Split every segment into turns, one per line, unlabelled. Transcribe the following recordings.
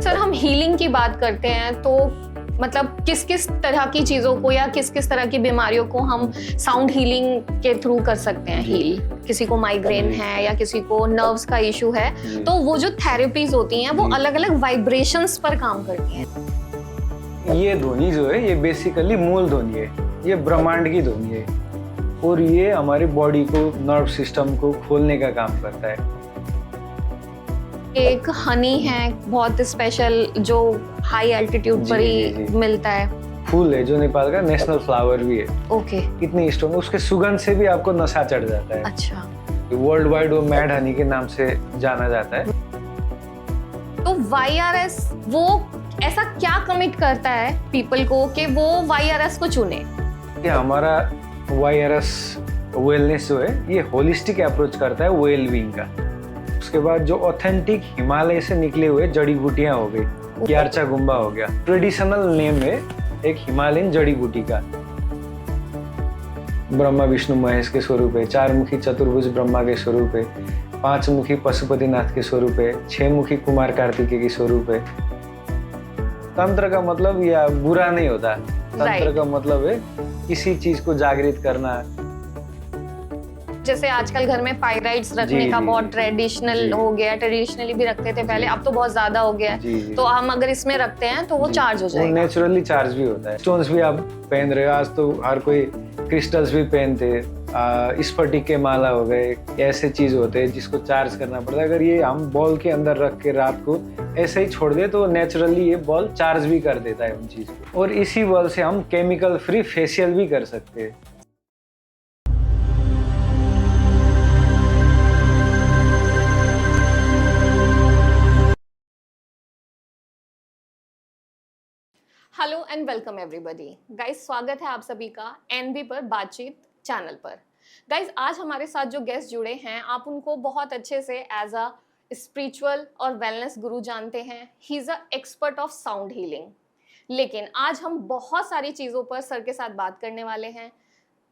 Sir हम healing की बात करते हैं तो मतलब किस किस तरह की चीजों को या किस किस तरह की बीमारियों को हम साउंड हीलिंग के थ्रू कर सकते हैं हील। किसी को माइग्रेन है या किसी को नर्व्स का इशू है, तो वो जो थेरेपीज होती हैं वो अलग अलग वाइब्रेशंस पर काम करती हैं।
ये ध्वनि जो है ये बेसिकली मूल ध्वनि है, ये ब्रह्मांड की ध्वनि है और ये हमारी बॉडी को, नर्व सिस्टम को खोलने का काम करता है।
एक हनी है बहुत स्पेशल जो हाई एल्टीट्यूड पर ही मिलता है।
फूल है जो नेपाल का नेशनल फ्लावर भी है।
ओके।
इतनी स्ट्रॉन्ग, उसके सुगंध से भी आपको नशा चढ़ जाता है।
अच्छा।
वर्ल्ड वाइड वो मैड हनी के नाम से जाना जाता है।
तो YRS वो ऐसा क्या कमिट करता है पीपल को कि वो YRS को चुने?
ये हमारा YRS वेलनेस जो है ये होलिस्टिक अप्रोच करता है वेल बीइंग का। उसके बाद जो ऑथेंटिक हिमालय से निकले हुए जड़ी बूटियां हो गई, क्यारचा गुम्बा हो गया, ट्रेडिशनल नेम है एक हिमालयन जड़ी बूटी का। ब्रह्मा विष्णु महेश के स्वरूप है, चार मुखी चतुर्भुज ब्रह्मा के स्वरूप है, पांच मुखी पशुपतिनाथ के स्वरूप है, छह मुखी कुमार कार्तिकेय के स्वरूप है। तंत्र का मतलब या बुरा नहीं होता, तंत्र का मतलब है किसी चीज को जागृत करना।
जैसे आजकल घर में पायराइट्स रखने का बहुत ट्रेडिशनल हो गया, ट्रेडिशनली भी रखते थे पहले, अब तो बहुत ज्यादा हो गया है। तो हम अगर इसमें रखते हैं तो वो चार्ज हो जाएगा।
नेचुरली चार्ज भी होता है। स्टोन्स भी आप पहन रहे हो, आज तो हर कोई क्रिस्टल्स भी पहनते, स्फटिक के माला हो गए, ऐसे चीज होते हैं जिसको चार्ज करना पड़ता है। अगर ये हम बॉल के अंदर रख के रात को ऐसे ही छोड़ दे तो नेचुरली ये बॉल चार्ज भी कर देता है उन चीज को। और इसी बॉल से हम केमिकल फ्री फेशियल भी कर सकते हैं।
Hello and welcome everybody. Guys स्वागत है आप सभी का एनबी पर बातचीत चैनल पर। गाइस आज हमारे साथ जो गेस्ट जुड़े हैं आप उनको बहुत अच्छे से एज अ स्पिरिचुअल और वेलनेस गुरु जानते हैं। He is a expert of sound healing. लेकिन आज हम बहुत सारी चीज़ों पर सर के साथ बात करने वाले हैं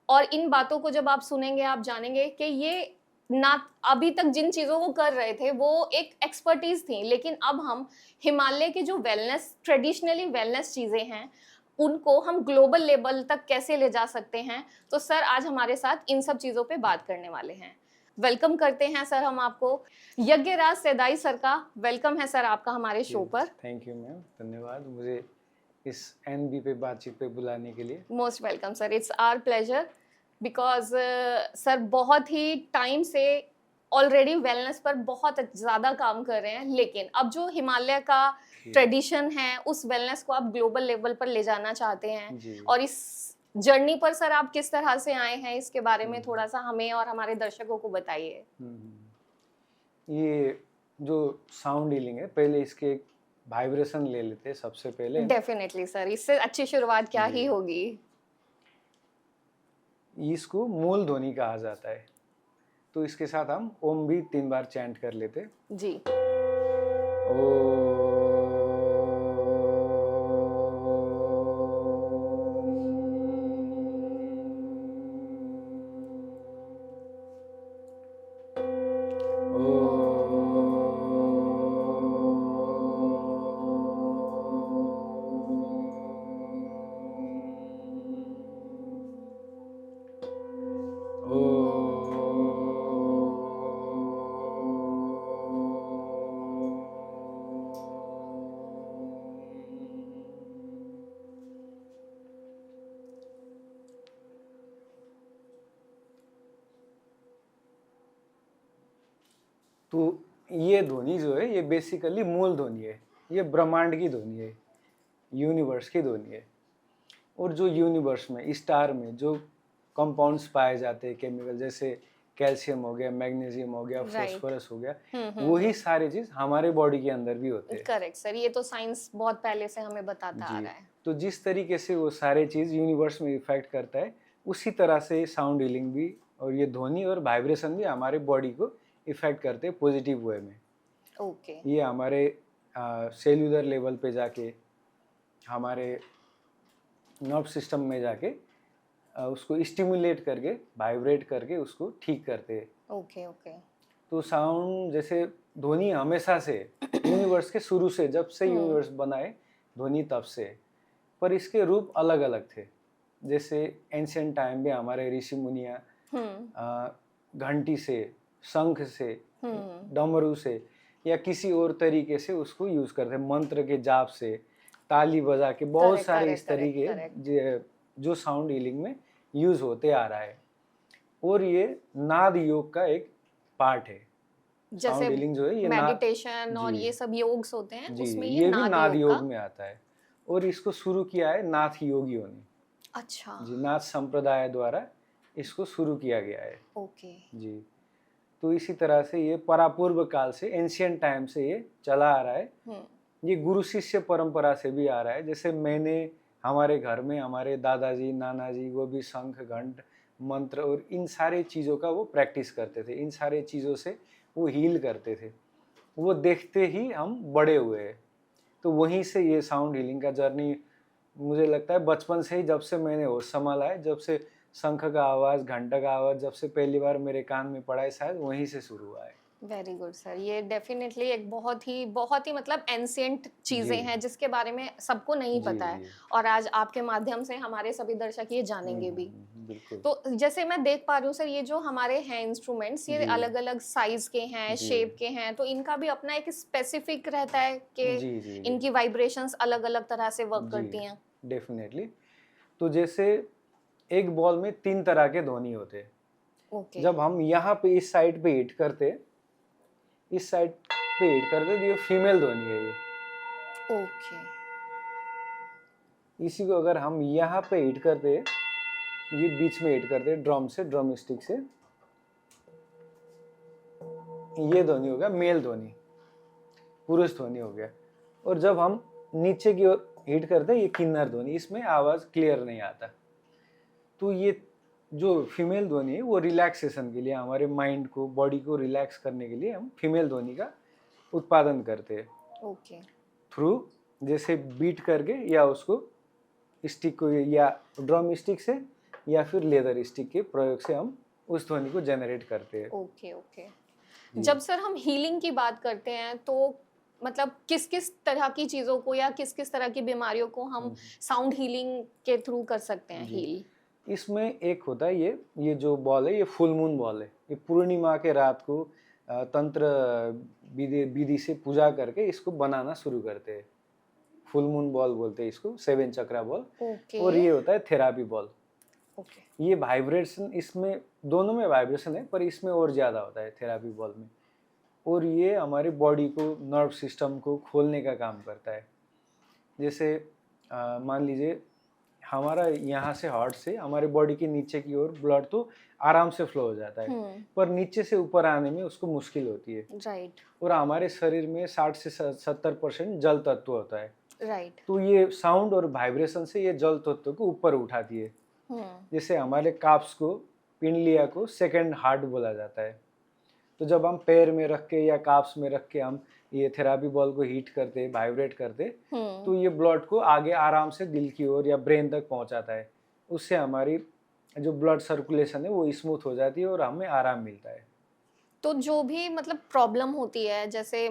और इन बातों को जब आप सुनेंगे आप जानेंगे कि ये ना अभी तक जिन चीज़ों को कर रहे थे वो एक एक्सपर्टीज थी, लेकिन अब हम हिमालय के जो वेलनेस, ट्रेडिशनली वेलनेस चीज़ें हैं उनको हम ग्लोबल लेवल तक कैसे ले जा सकते हैं। तो सर आज हमारे साथ इन सब चीज़ों पे बात करने वाले हैं। वेलकम करते हैं सर हम आपको। यज्ञराज सेदाई सर का वेलकम है सर आपका हमारे शो पर।
थैंक यू मैम, धन्यवाद मुझे इस एनबी पे बातचीत पे बुलाने के लिए।
Most welcome sir, it's our pleasure because sir बहुत ही टाइम से ऑलरेडी वेलनेस पर बहुत ज़्यादा काम कर रहे हैं, लेकिन अब जो हिमालय का ट्रेडिशन है उस वेलनेस को आप ग्लोबल लेवल पर ले जाना चाहते हैं। और इस जर्नी पर सर आप किस तरह से आए हैं इसके बारे में थोड़ा सा हमें और हमारे दर्शकों को बताइए।
ये जो साउंड हीलिंग है, पहले इसके एक वाइब्रेशन ले लेते हैं सबसे पहले।
डेफिनेटली सर, इससे अच्छी शुरुआत क्या ही होगी।
इसको मूल ध्वनि कहा जाता है, तो इसके साथ हम ओम भी 3 बार चैंट कर लेते
जी।
ओ तो ये ध्वनि जो है ये बेसिकली मूल ध्वनि है, ये ब्रह्मांड की ध्वनि है, यूनिवर्स की ध्वनि है। और जो यूनिवर्स में, स्टार में जो कंपाउंड्स पाए जाते हैं केमिकल, जैसे कैल्शियम हो गया, मैग्नीशियम हो गया, फास्फोरस हो गया, वही सारी चीज हमारे बॉडी के अंदर भी होते हैं।
करेक्ट सर, ये तो साइंस बहुत पहले से हमें बताता आ रहा है।
तो जिस तरीके से वो सारे चीज यूनिवर्स में इफेक्ट करता है, उसी तरह से साउंड हीलिंग भी और ये ध्वनि और वाइब्रेशन भी हमारे बॉडी को इफेक्ट करते हैं पॉजिटिव वे में।
ओके।
ये हमारे सेल्यूलर लेवल पे जाके, हमारे नर्व सिस्टम में जाके उसको स्टिमुलेट करके, वाइब्रेट करके उसको ठीक करते हैं।
Okay okay.
तो साउंड जैसे ध्वनि हमेशा से यूनिवर्स के शुरू से, जब से यूनिवर्स बनाए ध्वनि तब से, पर इसके रूप अलग अलग थे। जैसे एंशियंट टाइम में हमारे ऋषि मुनिया घंटी से, शंख से, डमरू से या किसी और तरीके से उसको यूज करते, मंत्र के जाप से, ताली बजा के, बहुत सारे इस तरीके जो साउंड हीलिंग में यूज होते आ रहा है। और ये नाद योग का एक पार्ट है।
जैसे
हीलिंग जो है ये
मेडिटेशन और ये सब योग्स होते हैं, उसमें
ये भी नाद योग
का
में आता है। और इसको शुरू किया है नाथ योगियों ने।
अच्छा
जी, नाथ संप्रदाय द्वारा इसको शुरू किया गया है।
ओके
जी, तो इसी तरह से ये परापूर्व काल से, एंशियंट टाइम से ये चला आ रहा है। ये गुरु शिष्य परंपरा से भी आ रहा है। जैसे मैंने हमारे घर में हमारे दादाजी नानाजी वो भी शंख घंट मंत्र और इन सारे चीज़ों का वो प्रैक्टिस करते थे, इन सारे चीज़ों से वो हील करते थे। वो देखते ही हम बड़े हुए हैं। तो वहीं से ये साउंड हीलिंग का जर्नी मुझे लगता है बचपन से ही, जब से मैंने होश संभाला है, जब से शंख का आवाज़, घंटा का आवाज़ जब से पहली बार मेरे कान में पड़ा है, शायद वहीं से शुरू हुआ है।
Very good sir. ये डेफिनेटली एक बहुत ही मतलब एंशियंट चीजें हैं जिसके बारे में सबको नहीं पता है, और आज आपके माध्यम से हमारे सभी दर्शक ये जानेंगे भी। तो जैसे मैं देख पा रही हूँ सर, ये जो हमारे हैं इंस्ट्रूमेंट्स, ये अलग अलग साइज के हैं, शेप के हैं, तो इनका भी अपना एक स्पेसिफिक रहता है कि इनकी वाइब्रेशंस अलग अलग तरह से वर्क करती हैं।
डेफिनेटली। तो जैसे एक बॉल में 3 तरह के ध्वनि होते हैं। जब हम यहाँ पे इस साइड पे हिट करते, इस साइड पे हिट करते, तो ये फीमेल ध्वनि है ये।
ओके।
इसी को अगर हम यहाँ पे हिट करते, ये बीच में हिट करते ड्रम से, ड्रम स्टिक से, ये ध्वनि हो गया मेल ध्वनि, पुरुष ध्वनि हो गया। और जब हम नीचे की ओर हिट करते, ये किन्नर ध्वनि, इसमें आवाज क्लियर नहीं आता। तो ये जो फीमेल ध्वनि है वो रिलैक्सेशन के लिए, हमारे माइंड को, बॉडी को रिलैक्स करने के लिए हम फीमेल ध्वनि का उत्पादन करते हैं।
ओके।
थ्रू जैसे बीट करके, या उसको स्टिक को, या ड्रम स्टिक से, या फिर लेदर स्टिक के प्रयोग से हम उस ध्वनि को जनरेट करते हैं।
Okay okay. जब सर हम हीलिंग की बात करते हैं, तो मतलब किस किस तरह की चीज़ों को या किस किस तरह की बीमारियों को हम साउंड हीलिंग के थ्रू कर सकते हैं हील?
इसमें एक होता है ये जो बॉल है, ये फुल मून बॉल है। ये पूर्णिमा के रात को तंत्र विधि से पूजा करके इसको बनाना शुरू करते हैं। फुल मून बॉल बोलते हैं इसको, 7 चक्रा बॉल। और ये होता है थेरापी बॉल। ये वाइब्रेशन, इसमें दोनों में वाइब्रेशन है, पर इसमें और ज़्यादा होता है थेरापी बॉल में। और ये हमारी बॉडी को, नर्व सिस्टम को खोलने का काम करता है। जैसे मान लीजिए हमारा यहाँ से, हार्ट से हमारे बॉडी के नीचे की ओर ब्लड तो आराम से फ्लो हो जाता है, पर नीचे से ऊपर आने में उसको मुश्किल होती है।
राइट।
और हमारे शरीर में 60 से 70% जल तत्व होता है।
राइट।
तो ये साउंड और वाइब्रेशन से ये जल तत्व को ऊपर उठाती है। जैसे हमारे काप्स को, पिंडलिया को सेकंड हार्ट बोला जाता है। तो जब हम पैर में रख के या काप्स में रख के हम ये थेरापी बॉल को हीट करते, वाइब्रेट करते, तो ये ब्लड को आगे आराम से दिल की ओर या ब्रेन तक पहुंचाता है। उससे हमारी जो ब्लड सर्कुलेशन है वो स्मूथ हो जाती है और हमें आराम मिलता है।
तो जो भी मतलब प्रॉब्लम होती है, जैसे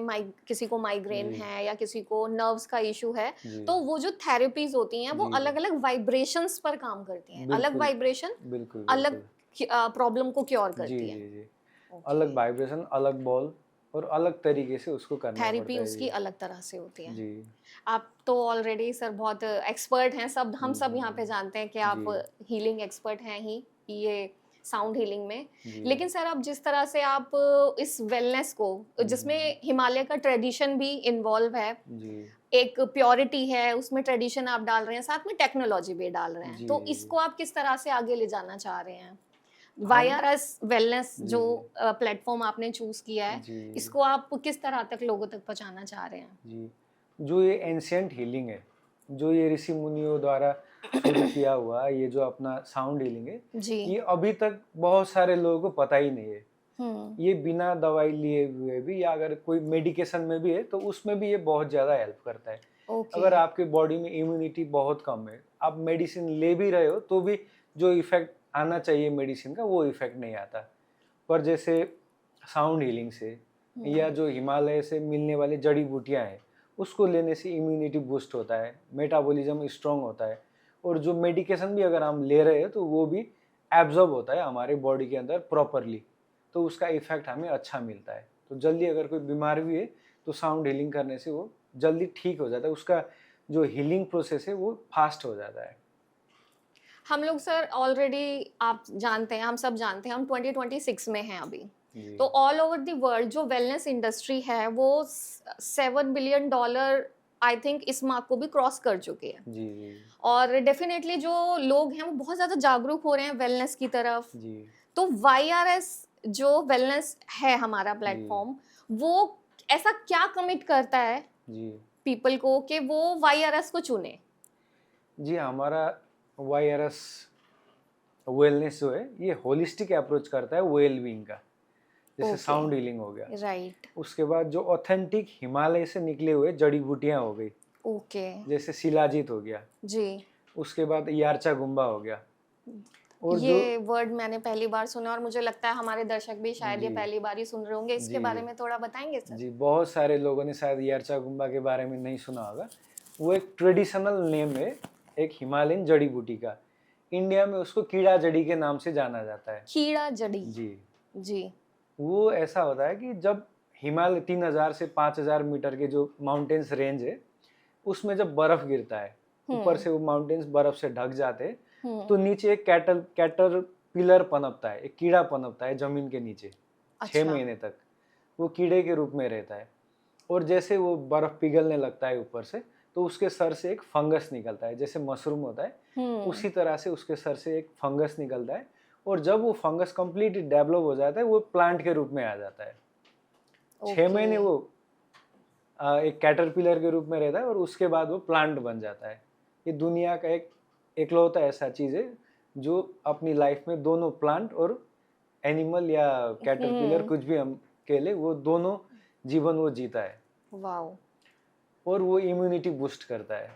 किसी को माइग्रेन है या किसी को नर्व्स का इशू है, तो वो जो थेरेपीज होती हैं वो अलग अलग वाइब्रेशंस पर काम करती हैं। अलग वाइब्रेशन अलग प्रॉब्लम को क्योर करती है।
अलग वाइब्रेशन, अलग बॉल, और अलग तरीके से उसको करना पड़ता है।
थेरेपी उसकी अलग तरह से होती है। जी। आप तो ऑलरेडी सर बहुत एक्सपर्ट हैं, सब हम सब यहाँ पे जानते हैं कि आप हीलिंग एक्सपर्ट हैं ही ये साउंड हीलिंग में। लेकिन सर आप जिस तरह से आप इस वेलनेस को, जिसमें हिमालय का ट्रेडिशन भी इन्वॉल्व है, एक प्योरिटी है उसमें, ट्रेडिशन आप डाल रहे हैं, साथ में टेक्नोलॉजी भी डाल रहे हैं, तो इसको आप किस तरह से आगे ले जाना चाह रहे हैं? वायरस वेलनेस जो प्लेटफॉर्म आपने चूज किया है, इसको आप किस तरह तक लोगों तक पहुंचाना चाह रहे हैं?
जी, जो ये एंशिएंट हीलिंग है, जो ये ऋषि मुनियों द्वारा शुरू किया हुआ ये जो अपना साउंड हीलिंग है, ये अभी तक बहुत सारे लोगों को पता ही नहीं है। ये बिना दवाई लिए हुए भी, या अगर कोई मेडिकेशन में भी है तो उसमें भी ये बहुत ज़्यादा हेल्प करता है। अगर आपके बॉडी में इम्यूनिटी बहुत कम है, आप मेडिसिन ले भी रहे हो, तो भी जो इफेक्ट आना चाहिए मेडिसिन का वो इफेक्ट नहीं आता। पर जैसे साउंड हीलिंग से या जो हिमालय से मिलने वाली जड़ी बूटियां हैं उसको लेने से इम्यूनिटी बूस्ट होता है, मेटाबॉलिज्म स्ट्रांग होता है, और जो मेडिकेशन भी अगर हम ले रहे हैं तो वो भी एब्जॉर्ब होता है हमारे बॉडी के अंदर प्रॉपरली, तो उसका इफेक्ट हमें अच्छा मिलता है। तो जल्दी अगर कोई बीमार भी है तो साउंड हीलिंग करने से वो जल्दी ठीक हो जाता है, उसका जो हीलिंग प्रोसेस है वो फास्ट हो जाता है।
हम लोग सर ऑलरेडी आप जानते हैं, हम सब जानते हैं, हम 2026 में हैं अभी।
जी
तो ऑल ओवर द वर्ल्ड जो वेलनेस इंडस्ट्री है वो $7 बिलियन आई थिंक इस मार्क को भी क्रॉस कर चुकी है।
जी जी
और डेफिनेटली जो लोग हैं वो बहुत ज़्यादा जागरूक हो रहे हैं वेलनेस की तरफ।
जी
तो YRS जो वेलनेस है हमारा
जी
प्लेटफॉर्म, वो ऐसा क्या कमिट करता है
जी
पीपल को कि वो YRS को चुने?
जी हमारा वायरस वेलनेस जो है ये होलिस्टिक अप्रोच करता है वेल बीइंग का, जैसे
Okay.
साउंड हीलिंग हो गया,
राइट।
उसके बाद जो ऑथेंटिक हिमालय से निकले हुए जड़ी बूटियां हो गई,
ओके।
जैसे शिलाजीत हो गया,
जी,
उसके बाद यारचा गुम्बा हो गया, और जो
ये वर्ड मैंने पहली बार सुना और मुझे लगता है हमारे दर्शक भी शायद ये
जी
पहली बार ही सुन रहे होंगे। इसके
जी
बारे में थोड़ा बताएंगे सर?
जी बहुत सारे लोगों ने शायद यारचा गुम्बा के बारे में नहीं सुना होगा। वो एक ट्रेडिशनल नेम है एक हिमालयन जड़ी बूटी का, इंडिया में उसको कीड़ा जड़ी के नाम से जाना जाता है।
कीड़ा जड़ी।
जी
जी।
वो ऐसा होता है कि जब हिमालय 3000 से 5000 मीटर के जो माउंटेन्स रेंज है उसमें जब बर्फ गिरता है, ऊपर से वो माउंटेन्स बर्फ से ढक जाते हैं, तो नीचे एक कैटर पिलर पनपता है, एक कीड़ा पनपता है जमीन के नीचे। 6
अच्छा।
महीने तक वो कीड़े के रूप में रहता है, और जैसे वो बर्फ पिघलने लगता है ऊपर से तो उसके सर से एक फंगस निकलता है, जैसे मशरूम होता है उसी तरह से उसके सर से एक फंगस निकलता है, और जब वो फंगस कंप्लीटली डेवलप हो जाता है वो प्लांट के रूप में आ जाता है। 6 महीने वो एक कैटरपिलर के रूप में रहता है और उसके बाद वो प्लांट बन जाता है। ये दुनिया का एक एकलौता ऐसा चीज़ है जो अपनी लाइफ में दोनों प्लांट और एनिमल या कैटरपिलर कुछ भी हम कह ले, वो दोनों जीवन वो जीता है,
वाओ।
और वो इम्यूनिटी बूस्ट करता है।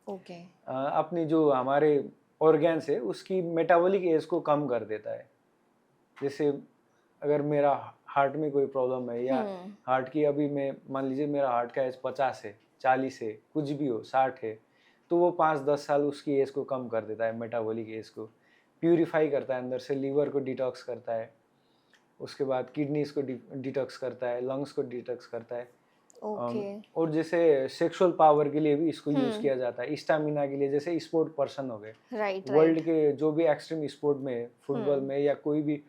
ओके।
अपनी जो हमारे ऑर्गेन्स है उसकी मेटाबॉलिक एज को कम कर देता है। जैसे अगर मेरा हार्ट में कोई प्रॉब्लम है या हार्ट की, अभी मैं मान लीजिए मेरा हार्ट का एज 50 है, 40 है, कुछ भी हो, 60 है, तो वो 5-10 साल उसकी एज को कम कर देता है, मेटाबॉलिक एज को प्यूरिफाई करता है, अंदर से लीवर को डिटॉक्स करता है, उसके बाद किडनीज को डिटॉक्स करता है, लंग्स को डिटॉक्स करता है।
ओके।
और जैसे सेक्सुअल पावर के लिए भी इसको यूज किया जाता है, स्टामिना के लिए, जैसे स्पोर्ट पर्सन हो गए,
राइट
वर्ल्ड
राइट।
के जो भी एक्सट्रीम स्पोर्ट में, फुटबॉल में या कोई भी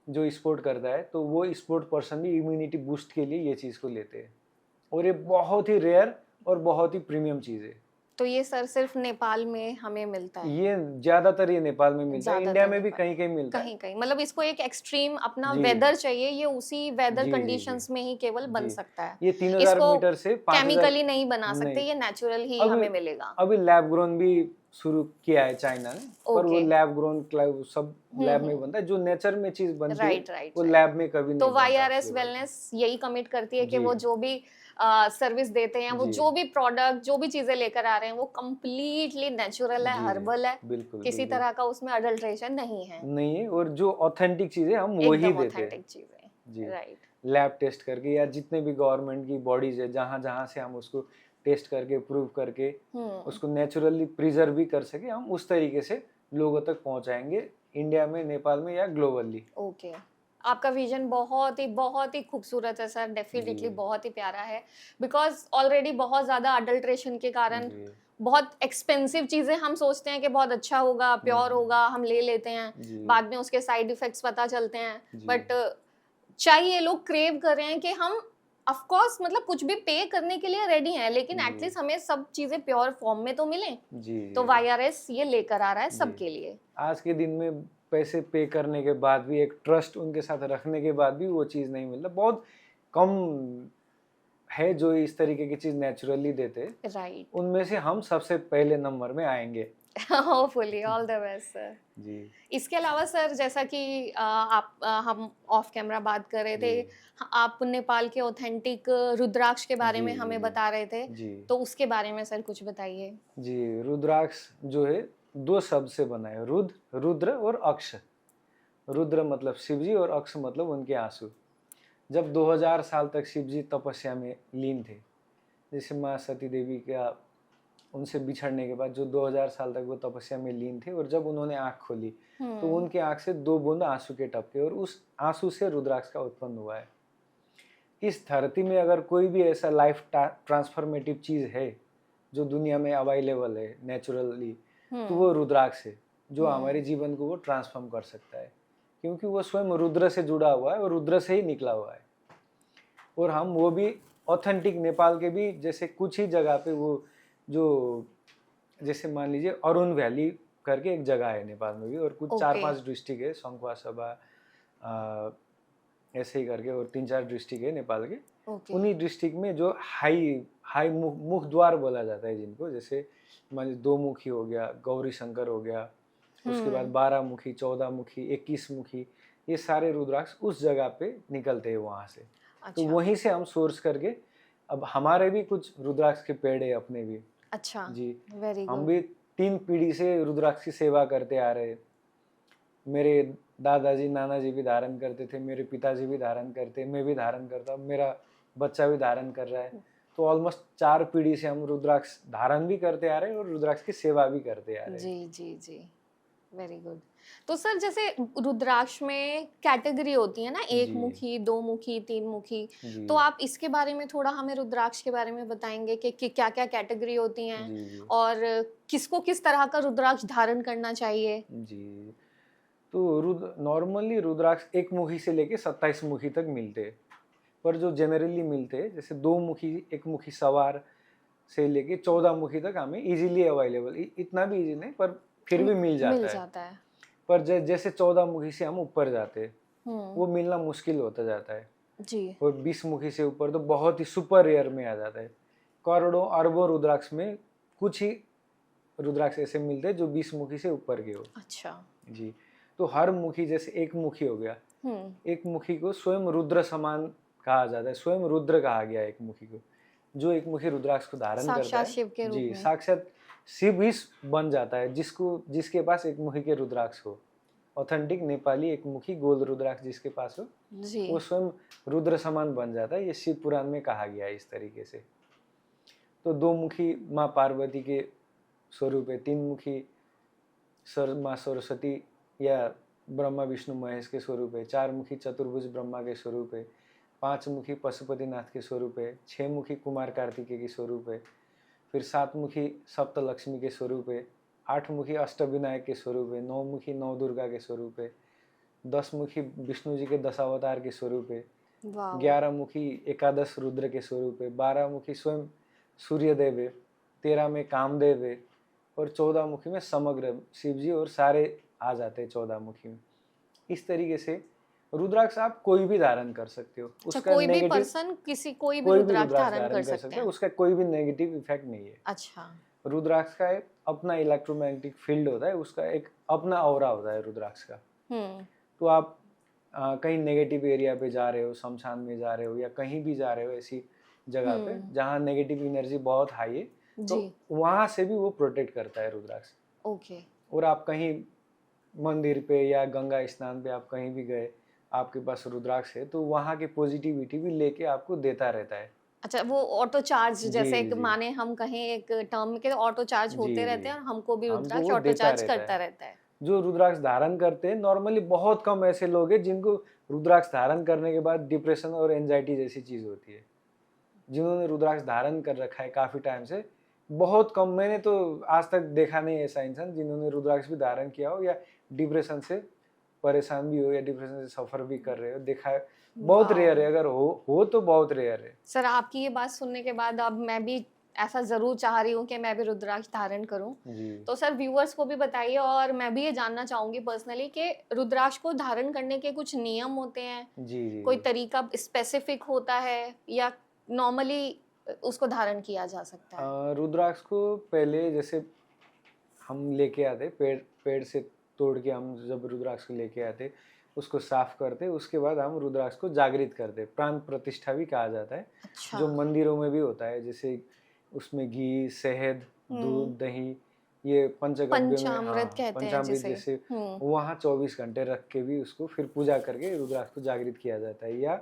जो स्पोर्ट करता है, तो वो स्पोर्ट पर्सन भी इम्यूनिटी बूस्ट के लिए ये चीज़ को लेते हैं, और ये बहुत ही रेयर और बहुत ही प्रीमियम चीज़ है।
तो ये सर सिर्फ नेपाल में हमें मिलता है?
ये ज्यादातर ये नेपाल में मिलता है,
ज्यादातर
इंडिया में भी
नेपाल।
कहीं कहीं मिलता है।
कहीं कहीं मतलब इसको एक एक्सट्रीम अपना
जी
वेदर चाहिए, ये उसी वेदर
जी जी
कंडीशंस में ही केवल बन
जी
सकता है।
ये 3000
इसको
मीटर से 5000
केमिकली नहीं बना सकते,
नहीं।
ये नेचुरल ही
अभी
हमें मिलेगा।
अभी लैब ग्रोन भी शुरू किया है चाइना ने, पर वो
ओके।
लैब ग्रोन सब लैब में बनता है, जो नेचर में चीज बनती है
राइट राइट
वो
राइट।
लैब में कभी
तो
नहीं बनता
YRS
असली बात है।
वेलनेस यही कमिट करती है कि
जी
वो जो भी सर्विस देते हैं, वो
जी
जो भी प्रोडक्ट, जो भी चीजें लेकर आ रहे हैं, वो कंप्लीटली नेचुरल है,
जी
हर्बल है,
बिल्कुल
किसी
बिल्कुल
तरह का उसमें अडल्ट्रेशन नहीं है,
नहीं है, और जो ऑथेंटिक चीजें हम वो ही
एकदम
देते हैं।
ऑथेंटिक चीजें।
जी
राइट।
लैब टेस्ट करके, या जितने भी गवर्नमेंट की बॉडीज है जहाँ जहाँ से हम उसको टेस्ट करके प्रूव करके उसको नेचुरली प्रिजर्व भी कर सके, हम उस तरीके से लोगों तक पहुंचाएंगे, इंडिया में, नेपाल में या ग्लोबली।
ओके। आपका विजन बहुत ही खूबसूरत है सर, डेफिनेटली
जी
बहुत ही प्यारा है। बिकॉज ऑलरेडी बहुत ज़्यादा अडल्ट्रेशन के कारण
जी
बहुत एक्सपेंसिव चीज़ें हम सोचते हैं कि बहुत अच्छा होगा, प्योर होगा, हम ले लेते हैं,
जी
बाद में उसके साइड इफ़ेक्ट्स पता चलते हैं।
जी
बट चाहिए, लोग क्रेव कर रहे हैं कि हम ऑफ कोर्स मतलब कुछ भी पे करने के लिए रेडी हैं, लेकिन
जी
एटलीस्ट हमें सब चीज़ें प्योर फॉर्म में तो मिलें।
जी
तो
जी
YRS ये लेकर आ रहा है
जी।
सबके लिए।
आज के दिन में पैसे पे करने के बाद भी, एक ट्रस्ट उनके साथ रखने के बाद भी वो चीज़ नहीं मिलता, बहुत कम है जो इस तरीके की चीज़ नेचुरली देते,
राइट।
उनमें से हम सबसे पहले नंबर में आएंगे।
Hopefully, all the best sir.
जी
इसके अलावा सर, जैसा कि हम ऑफ कैमरा बात कर रहे थे,
जी
आप नेपाल के ऑथेंटिक रुद्राक्ष के बारे
जी
में
जी
हमें
जी
बता रहे थे,
जी
तो उसके बारे में सर कुछ बताइए।
जी रुद्राक्ष जो है 2 शब्द से बना है, रुद्र और अक्ष। रुद्र मतलब शिव जी और अक्ष मतलब उनके आंसू। जब 2000 साल तक शिव जी तपस्या में लीन थे, जैसे माँ सती देवी का उनसे बिछड़ने के बाद जो 2000 साल तक वो तपस्या में लीन थे, और जब उन्होंने आँख खोली तो उनके आँख से 2 बूंद आंसू के टपके, और उस आंसू से रुद्राक्ष का उत्पन्न हुआ है। इस धरती में अगर कोई भी ऐसा लाइफ ट्रांसफॉर्मेटिव चीज़ है जो दुनिया में अवेलेबल है नेचुरली, तो वो रुद्राक्ष है, जो हमारे जीवन को वो ट्रांसफॉर्म कर सकता है, क्योंकि वो स्वयं रुद्र से जुड़ा हुआ है और रुद्र से ही निकला हुआ है। और हम वो भी ऑथेंटिक नेपाल के भी, जैसे कुछ ही जगह पे वो जो, जैसे मान लीजिए अरुण वैली करके एक जगह है नेपाल में भी, और कुछ 4-5 डिस्ट्रिक्ट है, संखुवा सभा ऐसे ही करके, और 3-4 डिस्ट्रिक्ट है नेपाल के। उन्हीं डिस्ट्रिक्ट में जो हाई मुख द्वार बोला जाता है जिनको, जैसे मान लीजिए 2 मुखी हो गया, गौरी शंकर हो गया, उसके बाद 12 मुखी, 14 मुखी, 21 मुखी, ये सारे रुद्राक्ष उस जगह पे निकलते हैं वहाँ से। तो वहीं से हम सोर्स करके, अब हमारे भी कुछ रुद्राक्ष के पेड़ है अपने भी।
अच्छा
जी,
वेरी गुड।
हम भी 3 पीढ़ी से रुद्राक्ष की सेवा करते आ रहे। मेरे दादाजी नानाजी भी धारण करते थे, मेरे पिताजी भी धारण करते, मैं भी धारण करता, मेरा बच्चा भी धारण कर रहा है। तो ऑलमोस्ट 4 पीढ़ी से हम रुद्राक्ष धारण भी करते आ रहे हैं और रुद्राक्ष की सेवा भी करते आ रहे हैं।
जी जी जी, वेरी गुड। तो सर जैसे रुद्राक्ष में कैटेगरी होती है ना, 1 मुखी, 2 मुखी, 3 मुखी, तो आप इसके बारे में थोड़ा हमें रुद्राक्ष के बारे में बताएंगे कि क्या क्या कैटेगरी होती हैं और किसको किस तरह का रुद्राक्ष धारण करना चाहिए?
जी, तो नॉर्मली रुद्राक्ष 1 मुखी से लेके 27 मुखी तक मिलते हैं, पर जो जनरली मिलते हैं, जैसे 2 मुखी, 1 मुखी सवार से लेके 14 मुखी तक हमें इजीली अवेलेबल, इतना भी इजी नहीं पर फिर भी मिल जाता है। पर जैसे 14 मुखी से हम ऊपर जाते हैं, वो मिलना मुश्किल होता जाता है
जी।
और 20 मुखी से ऊपर तो बहुत ही सुपर रेयर में आ जाता है। करोड़ों अरबों रुद्राक्ष में कुछ ही रुद्राक्ष ऐसे मिलते हैं जो 20 मुखी से ऊपर के हो।
अच्छा
जी, तो हर मुखी, जैसे 1 मुखी हो गया, 1 मुखी को स्वयं रुद्र समान कहा जाता है, स्वयं रुद्र कहा गया 1 मुखी को। जो 1 मुखी रुद्राक्ष को धारण करता है,
शिव के रूप
जी,
में।
साक्षात शिव ही बन जाता है जिसके पास 1 मुखी के रुद्राक्ष हो। ऑथेंटिक नेपाली 1 मुखी गोल रुद्राक्ष जिसके पास हो, वो स्वयं रुद्र समान बन जाता है। ये शिव पुराण में कहा गया है इस तरीके से। तो 2 मुखी माँ पार्वती के स्वरूप है, 3 मुखी माँ सरस्वती या ब्रह्मा विष्णु महेश के स्वरूप है, 4 मुखी चतुर्भुज ब्रह्मा के स्वरूप है, 5 मुखी पशुपतिनाथ के स्वरूप है, 6 मुखी कुमार कार्तिकेय के स्वरूप है, फिर 7 मुखी सप्तलक्ष्मी के स्वरूप है, 8 मुखी अष्टविनायक के स्वरूप है, 9 मुखी नौ दुर्गा के स्वरूप है, 10 मुखी विष्णु जी के दशावतार के स्वरूप है, 11 मुखी एकादश रुद्र के स्वरूप है, 12 मुखी स्वयं सूर्यदेव है, 13 में कामदेव है, और 14 मुखी में समग्र शिव जी और सारे आ जाते हैं 14 मुखी में। इस तरीके से रुद्राक्ष आप कोई भी धारण कर सकते हो।
उसका कोई भी पर्सन कोई भी रुद्राक्ष धारण कर सकते हैं,
उसका कोई भी नेगेटिव इफेक्ट नहीं है।
अच्छा,
रुद्राक्ष का एक अपना इलेक्ट्रोमैग्नेटिक फील्ड होता है, उसका एक अपना ऑरा होता है रुद्राक्ष का। तो आप कहीं नेगेटिव एरिया पे जा रहे हो, शमशान में जा रहे हो या कहीं भी जा रहे हो ऐसी जगह पे जहाँ नेगेटिव एनर्जी बहुत हाई है, तो वहां से भी वो प्रोटेक्ट करता है रुद्राक्ष।
ओके।
और आप कहीं मंदिर पे या गंगा स्नान पे आप कहीं भी गए, आपके पास रुद्राक्ष है, तो वहाँ की पॉजिटिविटी भी लेके आपको देता रहता है।
अच्छा, वो ऑटो चार्ज, जैसे एक माने हम कहें एक टर्म के ऑटो चार्ज होते रहते हैं और हमको भी रुद्राक्ष ऑटो चार्ज करता रहता है।
जो रुद्राक्ष धारण करते हैं, नॉर्मली बहुत कम ऐसे लोग हैं जिनको रुद्राक्ष धारण करने के बाद डिप्रेशन और एंजाइटी जैसी चीज होती है। जिन्होंने रुद्राक्ष धारण कर रखा है काफी टाइम से, बहुत कम, मैंने तो आज तक देखा नहीं ऐसा इंसान जिन्होंने रुद्राक्ष भी धारण किया हो या डिप्रेशन से परेशान भी हो या डिप्रेशन से सफर भी कर रहे हो, देखा है। बहुत रेयर है, अगर हो तो बहुत रेयर है।
सर आपकी ये बात सुनने के बाद अब मैं भी ऐसा जरूर चाह रही हूँ कि मैं भी रुद्राक्ष धारण करूँ। तो सर व्यूअर्स को भी बताइए, और मैं भी ये जानना चाहूंगी पर्सनली कि रुद्राक्ष को धारण करने के कुछ नियम होते हैं? जी, कोई तरीका स्पेसिफिक होता है या नॉर्मली उसको धारण किया जा सकता है?
रुद्राक्ष को पहले जैसे हम लेके आते पेड़ से तोड़ के, हम जब रुद्राक्ष को लेके आते उसको साफ करते, उसके बाद हम रुद्राक्ष को जागृत करते, प्राण प्रतिष्ठा भी कहा जाता है। अच्छा। जो मंदिरों में भी होता है, जैसे उसमें घी, शहद, दूध, दही, ये
पंचामृत कहते हैं
जैसे वहाँ 24 घंटे रख के भी उसको फिर पूजा करके रुद्राक्ष को जागृत किया जाता है। या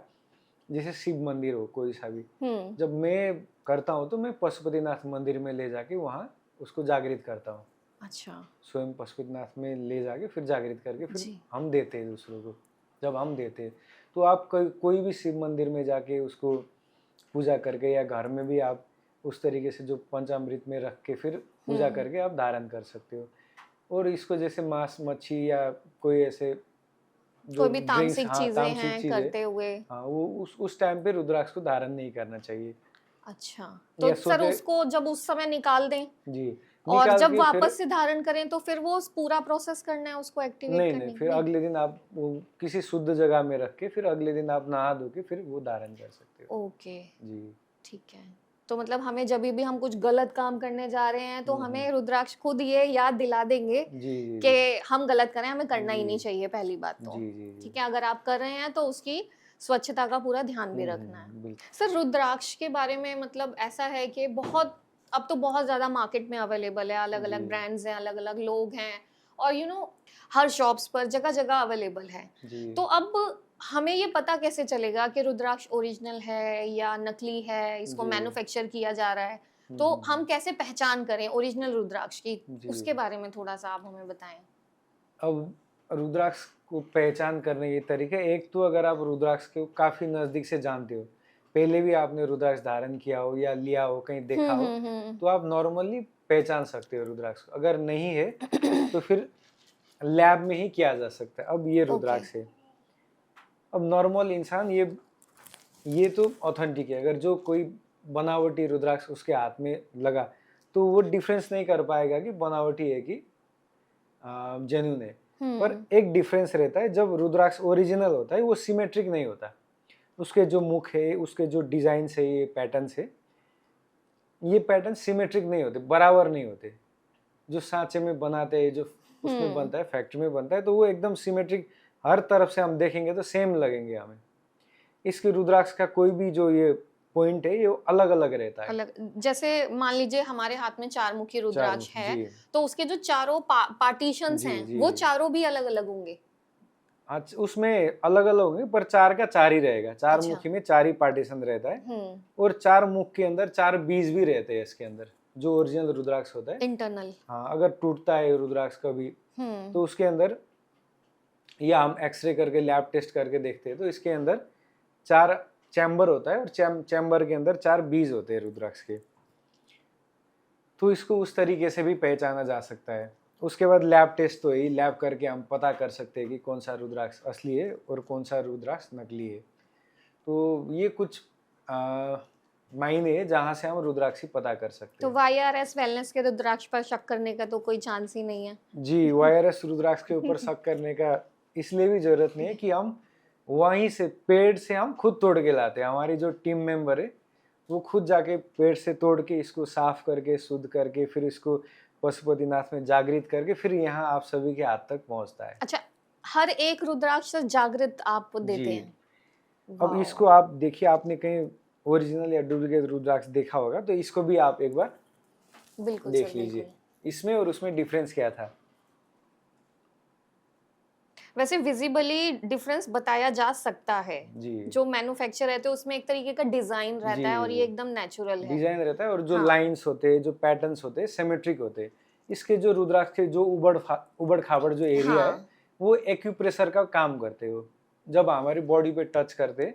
जैसे शिव मंदिर हो कोई सा भी,
हम्म।
जब मैं करता हूँ तो मैं पशुपतिनाथ मंदिर में ले जाके वहाँ उसको जागृत करता हूँ।
अच्छा।
स्वयं पशुपतिनाथ में ले जाके फिर जागृत करके फिर
जी।
हम देते हैं दूसरों को। जब हम देते हैं तो आप कोई भी शिव मंदिर में जाके उसको पूजा करके, या घर में भी आप उस तरीके से जो पंचामृत में रख के फिर पूजा करके आप धारण कर सकते हो। और इसको जैसे मांस मच्छी या कोई ऐसे जो
कोई भी
ड्रिंक्स,
तामसिक
हाँ
चीजें
तामसिक
हैं
चीजें,
करते हुए।
हाँ वो उस टाइम पे रुद्राक्ष को धारण नहीं करना चाहिए।
अच्छा, तो
या
सर
सोते,
उसको जब उस समय निकाल दें
जी
और
निकाल
जब
के फिर,
वापस से धारण करें तो फिर वो पूरा प्रोसेस करना है उसको एक्टिवेट
नहीं नहीं,
करने के
फिर
लिए?
अगले दिन आप वो किसी शुद्ध जगह में रख के फिर अगले दिन आप नहा धो के फिर वो धारण कर सकते हो।
ओके,
जी।
ठीक है। तो मतलब हमें जब भी हम कुछ गलत काम करने जा रहे हैं तो हमें रुद्राक्ष खुद ये याद दिला देंगे
जी जी
कि
जी
हम गलत करें, हमें करना ही
जी
नहीं चाहिए पहली बात तो।
जी जी जी।
ठीक है, अगर आप कर रहे हैं तो उसकी स्वच्छता का पूरा ध्यान भी रखना है।
बिल्कुल।
सर रुद्राक्ष के बारे में मतलब ऐसा है कि बहुत, अब तो बहुत ज़्यादा मार्केट में अवेलेबल है, अलग-अलग
जी
ब्रांड्स हैं, अलग-अलग लोग हैं और हर शॉप्स पर जगह-जगह अवेलेबल है।
जी।
तो अब हमें ये पता कैसे चलेगा कि रुद्राक्ष ओरिजिनल है या नकली है, इसको
जी।
मैन्युफैक्चर किया जा रहा है?
हम्म,
तो
हम्म,
हम कैसे पहचान करें ओरिजिनल रुद्राक्ष की?
जी।
उसके बारे में थोड़ा-सा आप हमें बताएँ।
अब रुद्राक्ष को पहचान करने के तरीके, एक तो अगर आप रुद्राक्ष को काफी नजदीक से जानते हो, पहले भी आपने रुद्राक्ष धारण किया हो या लिया हो, कहीं देखा हो,
हुँ।
तो आप नॉर्मली पहचान सकते हो रुद्राक्ष को। अगर नहीं है तो फिर लैब में ही किया जा सकता है। अब ये
ओके।
रुद्राक्ष है। अब नॉर्मल इंसान ये तो ऑथेंटिक है। अगर जो कोई बनावटी रुद्राक्ष उसके हाथ में लगा तो वो डिफरेंस नहीं कर पाएगा कि बनावटी है कि जेन्युइन है। पर
हुँ।
एक डिफरेंस रहता है, जब रुद्राक्ष ओरिजिनल होता है वो सिमेट्रिक नहीं होता। उसके जो मुख है, उसके जो डिजाइन है, ये पैटर्न्स है, ये पैटर्न सिमेट्रिक नहीं होते, बराबर नहीं होते। जो सांचे में बनाते हैं, जो उसमें
हुँ।
बनता है, फैक्ट्री में बनता है, तो वो एकदम सिमेट्रिक, हर तरफ से हम देखेंगे तो सेम लगेंगे हमें। इसके रुद्राक्ष का कोई भी जो ये पॉइंट है, ये अलग अलग रहता है।
अलग, जैसे मान लीजिए हमारे हाथ में चारमुखी
चार,
रुद्राक्ष है,
जी
तो उसके जो चारों पार्टीशंस
जी
हैं,
जी
वो
जी।
चारों भी अलग-अलग होंगे?
आज उसमें अलग अलग होंगे, पर चार का चार ही रहेगा। चार
अच्छा।
मुखी में चार ही पार्टीशन रहता है।
हुँ।
और चार मुख के अंदर चार बीज भी रहते हैं इसके अंदर, जो ओरिजिनल रुद्राक्ष होता है।
इंटरनल।
हाँ, अगर टूटता है रुद्राक्ष कभी,
हुँ।
तो उसके अंदर, या हम एक्सरे करके लैब टेस्ट करके देखते हैं, तो इसके अंदर चार चैम्बर होता है और चैम्बर के अंदर चार बीज होते हैं रुद्राक्ष के। तो इसको उस तरीके से भी पहचाना जा सकता है। उसके बाद लैब टेस्ट, तो यही लैब करके हम पता कर सकते हैं कि कौन सा रुद्राक्ष असली है और कौन सा रुद्राक्ष नकली है। तो ये कुछ मायने है जहाँ से हम रुद्राक्ष पता कर सकते
तो
हैं।
वाईआरएस वेलनेस के रुद्राक्ष पर शक करने का तो कोई चांस ही नहीं है।
जी, वायरस रुद्राक्ष के ऊपर शक करने का इसलिए भी जरूरत नहीं है कि हम वहीं से पेड़ से हम खुद तोड़ के लाते हैं। हमारी जो टीम मेंबर है वो खुद जाके पेड़ से तोड़ के इसको साफ करके शुद्ध करके फिर इसको पशुपतिनाथ में जागृत करके फिर यहाँ आप सभी के हाथ तक पहुँचता है।
अच्छा, हर एक रुद्राक्ष से जागृत आप
जी।
देते हैं?
अब
वाओ!
इसको आप देखिए, आपने कहीं ओरिजिनल या डुप्लीकेट रुद्राक्ष देखा होगा, तो इसको भी आप एक बार
बिल्कुल
देख
सर,
लीजिए,
बिल्कुल।
इसमें और उसमें डिफरेंस क्या था।
वैसे विजिबली डिफरेंस बताया जा सकता है।
जी
जो मैन्युफैक्चर रहते हैं उसमें एक तरीके का डिजाइन
जी
रहता है और ये
जी।
एकदम नेचुरल है।
डिजाइन रहता है और जो
हाँ।
लाइंस होते हैं, जो पैटर्न्स होते हैं, सिमेट्रिक होते हैं। इसके जो रुद्राक्ष के जो उबड़ खाबड़ जो एरिया है,
हाँ।
वो एक्यूप्रेशर का काम करते हैं। वो जब हमारी बॉडी पे टच करते हैं,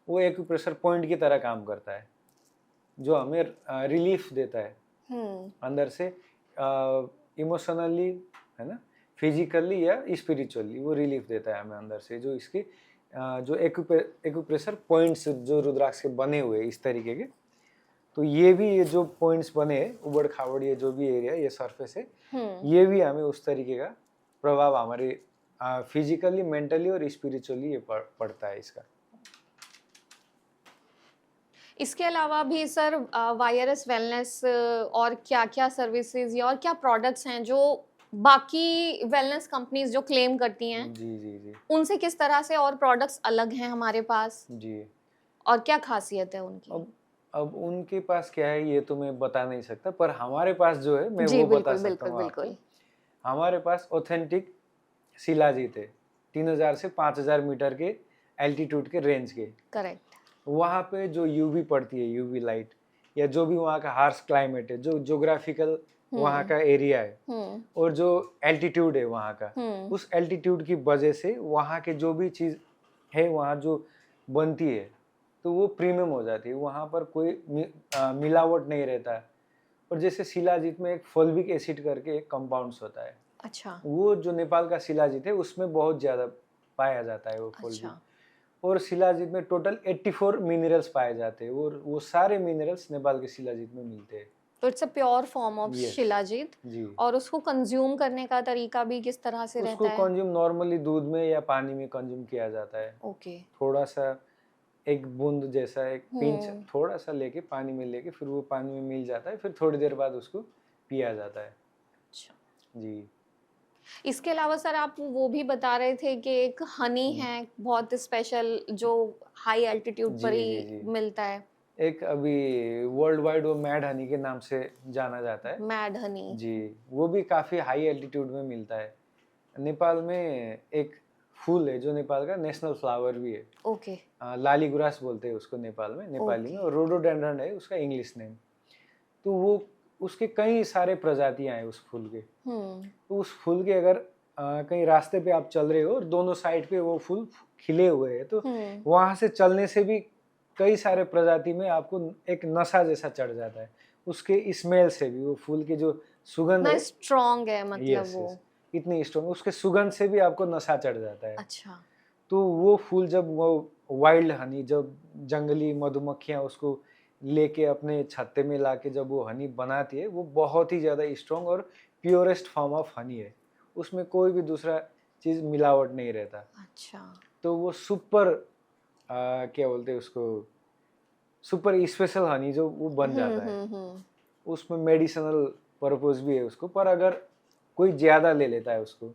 वो एक्यूप्रेशर पॉइंट की तरह काम करता है, जो हमें रिलीफ देता है अंदर से, इमोशनली, है ना, फिजिकली या स्पिरिचुअली वो रिलीफ देता है हमें अंदर से। जो इसके जो एक्यूप्रेशर पॉइंट्स जो रुद्राक्ष के बने हुए इस तरीके के, तो ये भी, ये जो पॉइंट्स बने हैं उबड़ खाबड़, ये जो भी एरिया, ये सरफेस है, ये भी हमें उस तरीके का प्रभाव हमारे फिजिकली, मेंटली और स्पिरिचुअली ये पड़ता है इसका।
इसके अलावा भी सर वाईआरएस वेलनेस और क्या-क्या सर्विसेज या और क्या प्रोडक्ट्स हैं जो बाकी वेलनेस कंपनीज जो क्लेम करती हैं,
जी जी जी
उनसे किस तरह से और प्रोडक्ट्स अलग हैं हमारे पास
जी।
और क्या खासियत है उनकी?
अब उनके पास क्या है ये तो मैं बता नहीं सकता, पर हमारे पास जो है मैं
जी
वो बता
बिल्कुल,
सकता
बिल्कुल,
हूँ आपको।
बिल्कुल।
हमारे पास ऑथेंटिक शिलाजीत है, 3000 से 5000 मीटर के एल्टीट्यूड के रेंज के।
करेक्ट।
वहाँ पे जो यूवी पड़ती है, यूवी लाइट, या जो भी वहाँ का हार्श क्लाइमेट है, जो ज्योग्राफिकल वहाँ का एरिया है, और जो एल्टीट्यूड है वहाँ का, उस एल्टीट्यूड की वजह से वहाँ के जो भी चीज़ है वहाँ जो बनती है, तो वो प्रीमियम हो जाती है। वहाँ पर कोई मिलावट नहीं रहता। और जैसे शिलाजीत में एक फोल्विक एसिड करके एक कंपाउंड्स होता है,
अच्छा।
वो जो नेपाल का शिलाजीत है उसमें बहुत ज़्यादा पाया जाता है वो फोल्विक।
अच्छा।
और शिलाजीत में टोटल 84 मिनरल्स पाए जाते हैं, और वो सारे मिनरल्स नेपाल के शिलाजीत में मिलते हैं।
तो it's a pure form of
yes
shilajit.
जी।
और उसको कंज्यूम करने का तरीका भी किस तरह से
उसको
रहता है?
कंज्यूम नॉर्मली दूध में या पानी में कंज्यूम किया जाता है।
ओके।
थोड़ा सा एक बूंद जैसा, एक पिंच
हम्म।
थोड़ा सा लेके पानी में लेके फिर वो पानी में मिल जाता है, फिर थोड़ी देर बाद उसको पिया जाता है।
अच्छा।
जी।
इसके अलावा सर आप वो भी बता रहे थे कि एक हनी
हम्म,
है बहुत स्पेशल जो हाई एल्टीट्यूड
जी
पर
जी
ही
जी।
मिलता है।
एक अभी वर्ल्ड वाइड वो मैड हनी के नाम से जाना जाता है।
मैड हनी।
जी। वो भी काफ़ी हाई एल्टीट्यूड में मिलता है। नेपाल में एक फूल है जो नेपाल का नेशनल फ्लावर भी है।
ओके।
लाली गुरास बोलते हैं उसको नेपाल में, नेपाली में,
ओके।
और रोडोडेंड्रन है उसका इंग्लिश नेम। तो वो उसके कई सारे प्रजातियां हैं उस फूल के।
हम्म।
तो उस फूल के अगर कहीं रास्ते पे आप चल रहे हो और दोनों साइड पे वो फूल खिले हुए हैं, तो
हम्म।
वहां से चलने से भी कई सारे प्रजाति में आपको एक नशा जैसा चढ़ जाता है। उसके स्मेल से भी, वो फूल की जो सुगंध
इतना
है,
स्ट्रॉन्ग है मतलब
यस
वो।
यस, इतनी स्ट्रॉन्ग, उसके सुगंध से भी आपको नशा चढ़ जाता है।
अच्छा।
तो वो फूल जब वो वाइल्ड हनी, जब जंगली मधुमक्खियाँ उसको लेके अपने छत्ते में लाके जब वो हनी बनाती है, वो बहुत ही ज़्यादा स्ट्रॉन्ग और प्योरेस्ट फॉर्म ऑफ हनी है। उसमें कोई भी दूसरा चीज़ मिलावट नहीं रहता।
अच्छा।
तो वो सुपर क्या बोलते हैं उसको, सुपर स्पेशल हनी जो वो बन जाता है।
हम्म।
उसमें मेडिसिनल पर्पस भी है उसको, पर अगर कोई ज़्यादा ले लेता है उसको,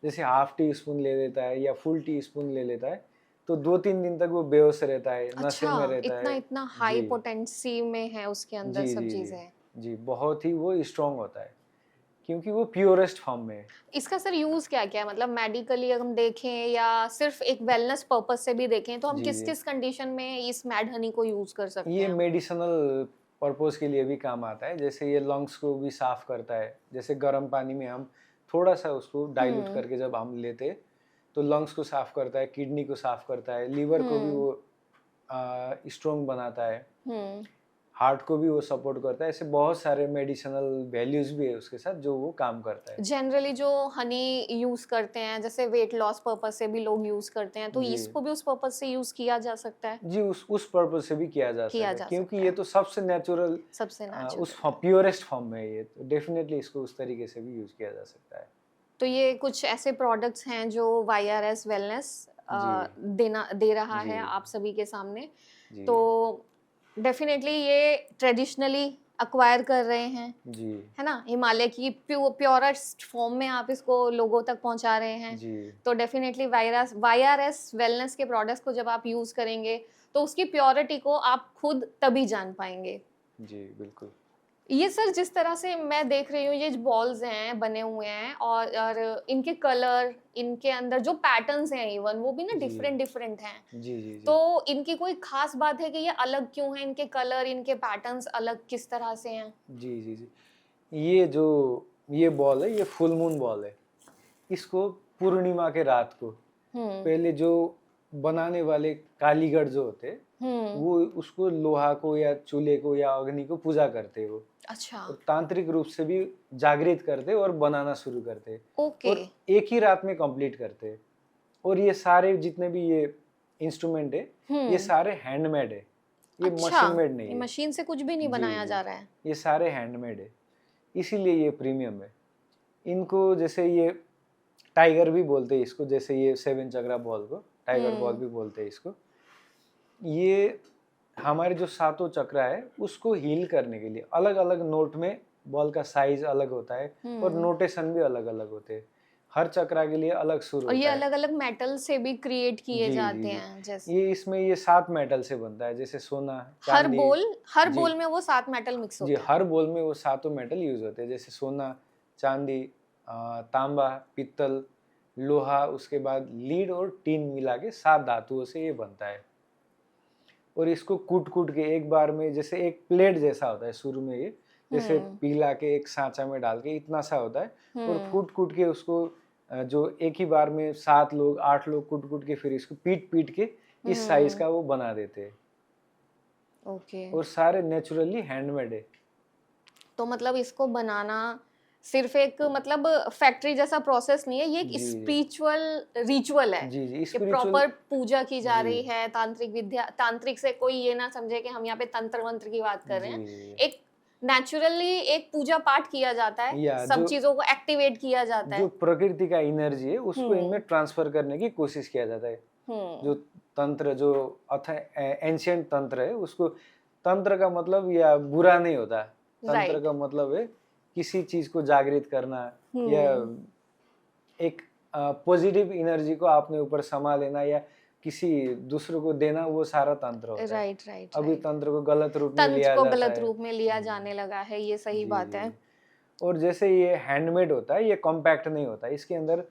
जैसे हाफ टी स्पून ले लेता है या फुल टी स्पून ले लेता है, तो 2-3 दिन तक वो बेहोश रहता है, नशे
अच्छा,
में रहता
इतना
है।
इतना हाई
जी
पोटेंसी में है उसके अंदर
जी
सब
जी जी।
चीजें।
जी, बहुत ही वो स्ट्रांग होता है, क्योंकि वो प्योरेस्ट फॉर्म में है।
इसका सर यूज क्या क्या है, मतलब मेडिकली अगर हम देखें या सिर्फ एक वेलनेस पर्पस से भी देखें तो हम
जी
किस
जी।
किस कंडीशन में इस मैड हनी को यूज कर सकते
ये
हैं?
मेडिसिनल पर्पस के लिए भी काम आता है। जैसे ये लंग्स को भी साफ करता है। जैसे गर्म पानी में हम थोड़ा सा उसको डाइल्यूट
हम्म।
करके जब हम लेते, तो लंग्स को साफ करता है, किडनी को साफ करता है, लीवर को भी
हम्म।
वो स्ट्रॉन्ग बनाता है,
हम्म।
हार्ट को भी वो सपोर्ट करता है। ऐसे बहुत सारे मेडिसिनल वैल्यूज भी है उसके साथ जो वो काम करता है।
जनरली जो हनी यूज करते हैं जैसे वेट लॉस पर्पस से भी लोग यूज करते हैं, तो
जी
इसको भी उस पर्पस से यूज किया जा सकता है?
जी, उस पर्पस से भी किया जा
किया
सकता है,
जा
क्योंकि
सकता
ये
है।
तो सबसे नेचुरल,
सबसे
उस
नेचुरल है।
प्योरेस्ट फॉर्म में है। ये तो डेफिनेटली इसको उस तरीके से भी यूज किया जा सकता है।
तो ये कुछ ऐसे प्रोडक्ट्स हैं जो वाईआरएस वेलनेस
जी
देना दे रहा
जी
है आप सभी के सामने।
जी
तो डेफिनेटली ये ट्रेडिशनली अक्वायर कर रहे हैं,
जी
है ना? हिमालय की प्योरेस्ट फॉर्म में आप इसको लोगों तक पहुंचा रहे हैं।
जी
तो डेफिनेटली वाईआरएस वेलनेस के प्रोडक्ट्स को जब आप यूज करेंगे तो उसकी प्योरिटी को आप खुद तभी जान पाएंगे।
जी, बिल्कुल।
ये सर जिस तरह से मैं देख रही हूँ ये बॉल्स हैं बने हुए हैं, और इनके कलर, इनके अंदर जो पैटर्न्स हैं इवन वो भी ना
जी
डिफरेंट डिफरेंट हैं।
जी जी जी
तो इनकी कोई खास बात है कि ये अलग क्यों है, इनके कलर, इनके पैटर्न्स अलग किस तरह से हैं?
जी जी जी। ये जो ये बॉल है, ये फुल मून बॉल है। इसको पूर्णिमा के रात को
हम्म।
पहले जो बनाने वाले कारीगर जो होते,
हम्म।
वो उसको लोहा को या चूल्हे को या अग्नि को पूजा करते वो,
अच्छा।
और तांत्रिक रूप से भी जागृत करते और बनाना शुरू करते,
ओके।
और एक ही रात में कंप्लीट करते। और ये सारे जितने भी ये इंस्ट्रूमेंट है, ये
हम्म।
सारे हैंडमेड है, ये
अच्छा,
मशीन मेड नहीं
ये
है।
मशीन से कुछ भी नहीं
जी
बनाया
जी,
जा रहा है।
ये सारे हैंडमेड है, इसीलिए ये प्रीमियम है। इनको जैसे ये टाइगर भी बोलते हैं इसको, जैसे ये 7 चक्रा बॉल को टाइगर बॉल
हम्म।
भी बोलते हैं इसको। ये हमारे जो सातों चक्रा है उसको हील करने के लिए अलग अलग नोट में बॉल का साइज अलग होता है, और
हम्म।
नोटेशन भी अलग अलग होते हैं। हर चक्रा के लिए अलग सुर
और ये
होता है।
अलग अलग मेटल से भी क्रिएट किए
जी जी
जाते
जी।
हैं जैसे
ये इसमें ये 7 मेटल से बनता है, जैसे सोना,
हर
चांदी।
बोल हर
जी
बोल में वो 7 मेटल मिक्स
जी,
होते हैं।
हर बोल में वो सातों मेटल यूज होते हैं, जैसे सोना, चांदी, तांबा, पित्तल, लोहा, उसके बाद लीड और टीन मिला के 7 धातुओं से ये बनता है। और इसको कूट कूट के एक बार में, जैसे एक प्लेट जैसा होता है शुरू में ये, जैसे पीला के एक सांचा में डाल के इतना सा होता है, और कूट कूट के उसको जो एक ही बार में 7 लोग 8 लोग कूट कूट के फिर इसको पीट पीट के इस साइज का वो बना देते हैं।
ओके।
और सारे नेचुरली हैंडमेड है।
तो मतलब इसको बनाना सिर्फ एक मतलब फैक्ट्री जैसा प्रोसेस नहीं है, ये एक
जी, जी।
स्पिरिचुअल रिचुअल है
जी जी
कि
स्पिरिचुअल।
प्रॉपर पूजा की जा
जी।
रही है। तांत्रिक विद्या, तांत्रिक से कोई ये ना समझे कि हम यहाँ पे तंत्र मंत्र की बात कर रहे हैं।
जी
एक नेचुरली एक पूजा पाठ किया जाता है,
या
सब
जो
चीजों को एक्टिवेट किया जाता
जो
है।
प्रकृति का एनर्जी है उसको
हम्म।
इनमें ट्रांसफर करने की कोशिश किया जाता है। जो तंत्र, जो एंशियंट तंत्र है, उसको तंत्र का मतलब या बुरा नहीं होता। तंत्र
राइट।
का मतलब है किसी चीज को जागृत करना, या एक पॉजिटिव एनर्जी को अपने ऊपर समा लेना या किसी दूसरों को देना, वो सारा तंत्र होता है।
Right right.
अभी तंत्र को गलत रूप में
तंत्र
लिया
को
जाता
गलत
है।
रूप में लिया जाने लगा है, ये सही
जी,
बात
जी।
है।
और जैसे ये हैंडमेड होता है, ये कॉम्पैक्ट नहीं होता, इसके अंदर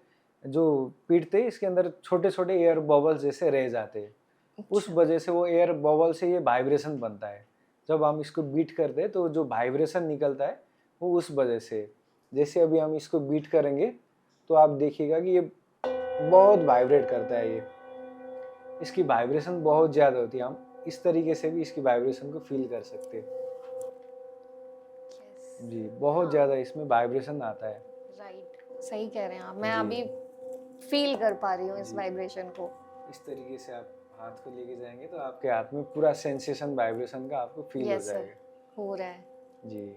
जो पीटते हैं इसके अंदर छोटे छोटे एयर बबल्स जैसे रह जाते हैं। उस वजह से वो एयर बबल से ये वाइब्रेशन बनता है। जब हम इसको बीट करते हैं तो जो वाइब्रेशन निकलता है वो उस वजह से। जैसे अभी हम इसको बीट करेंगे तो आप देखिएगा कि ये बहुत वाइब्रेट करता है। ये इसकी वाइब्रेशन बहुत ज़्यादा होती है। हम इस तरीके से भी इसकी वाइब्रेशन को फील कर सकते हैं। जी, बहुत ज़्यादा इसमें वाइब्रेशन आता है।
राइट, सही कह रहे हैं आप। मैं
जी।
अभी फील कर पा रही हूँ इस
जी।
वाइब्रेशन को।
इस तरीके से आप हाथ को लेके जाएंगे तो आपके हाथ में पूरा सेंसेशन वाइब्रेशन का आपको फील हो
यस सर,
जाएगा।
हो रहा है।
जी